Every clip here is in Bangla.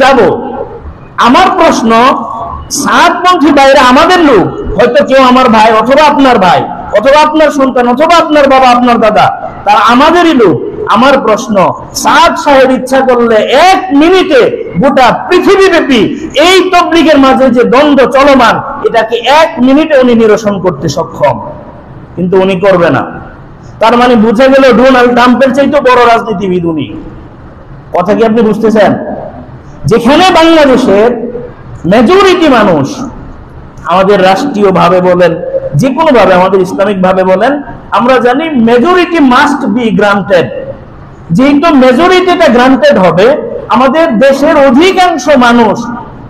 যাব। আমার প্রশ্ন, সাতপন্থী ভাইরা আমাদের লোক, হয়তো কেউ আমার ভাই অথবা আপনার ভাই অথবা আপনার সন্তান অথবা আপনার বাবা আপনার দাদা, তারা আমাদেরই লোক। আমার প্রশ্ন, সাদ সাহেব ইচ্ছা করলে 1 মিনিটে গোটা পৃথিবীব্যাপী এই তাবলীগের মাঝে যে দ্বন্দ্ব চলমান, এটাকে 1 মিনিটে উনি নিরসন করতে সক্ষম, কিন্তু উনি করবে না। তার মানে বুঝে গেল ডোনাল্ড ট্রাম্পের চাইতে বড় রাজনীতিবিদ উনি। কথা কি আপনি বুঝতেছেন? যেখানে বাংলাদেশের মেজরিটি মানুষ, আমাদের রাষ্ট্রীয় ভাবে বলেন, যে কোনো ভাবে, আমাদের ইসলামিক ভাবে বলেন, আমরা জানি মেজরিটি মাস্ট বি গ্রান্টেড। যেহেতু মেজরিটিটা গ্রান্টেড হবে, আমাদের দেশের অধিকাংশ মানুষ,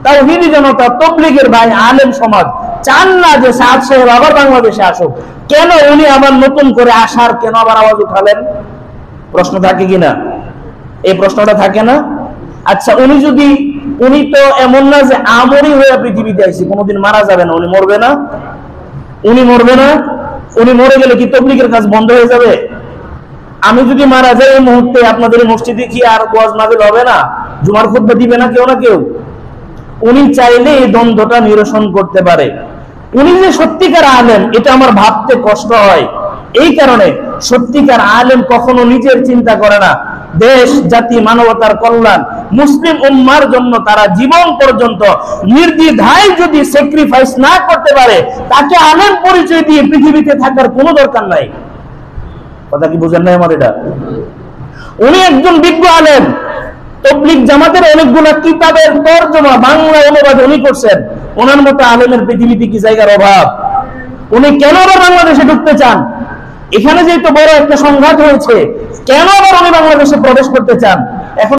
তাওহীদি জনতা, তাবলীগের ভাই, আলেম সমাজ চান না যে সাদ সাহেব আবার বাংলাদেশে আসুক। কেন উনি আবার নতুন করে আসার কেন আবার আওয়াজ উঠালেন? প্রশ্ন থাকে কিনা? এই প্রশ্নটা থাকে না? আচ্ছা, উনি তো এমন না যে আমরি হয়ে পৃথিবীতে আইছে, কোনোদিন মারা যাবে না, উনি মরবে না? উনি মরবে না? উনি মরে গেলে কি তাবলীগের কাজ বন্ধ হয়ে যাবে? আমি যদি মারা যাই এই মুহূর্তে, আপনাদের মসজিদে কি আর ওয়াজ মাহফিল হবে না? জুমার খুতবা দিবে না কেউ না কেউ? উনি চাইলে এই দ্বন্দ্বটা নিরসন করতে পারে। উনি যে সত্যিকার আলেম, এটা আমার ভাবতে কষ্ট হয়। এই কারণে সত্যিকার আলেম কখনো নিজের চিন্তা করে না, দেশ জাতি মানবতার কল্যাণ, মুসলিম উম্মার জন্য তারা জীবন পর্যন্ত নির্দ্বিধায় যদি স্যাক্রিফাইস না করতে পারে, তাকে আলেম পরিচয় দিয়ে পৃথিবীতে থাকার কোনো দরকার নাই। কথা কি বুঝেন নাই আমার? এটা উনি একজন বিজ্ঞ আলেম। তাবলীগ জামাতের অনেকগুলো কিতাবের তরজমা বাংলা অনুবাদ উনি করছেন। ওনার মতো আলেমের পৃথিবীতে কি জায়গার অভাব? উনি কেন আবার বাংলাদেশে ঢুকতে চান? এখানে যেহেতু বড় একটা সংঘাত হয়েছে, কেন আবার উনি বাংলাদেশে প্রবেশ করতে চান? এখন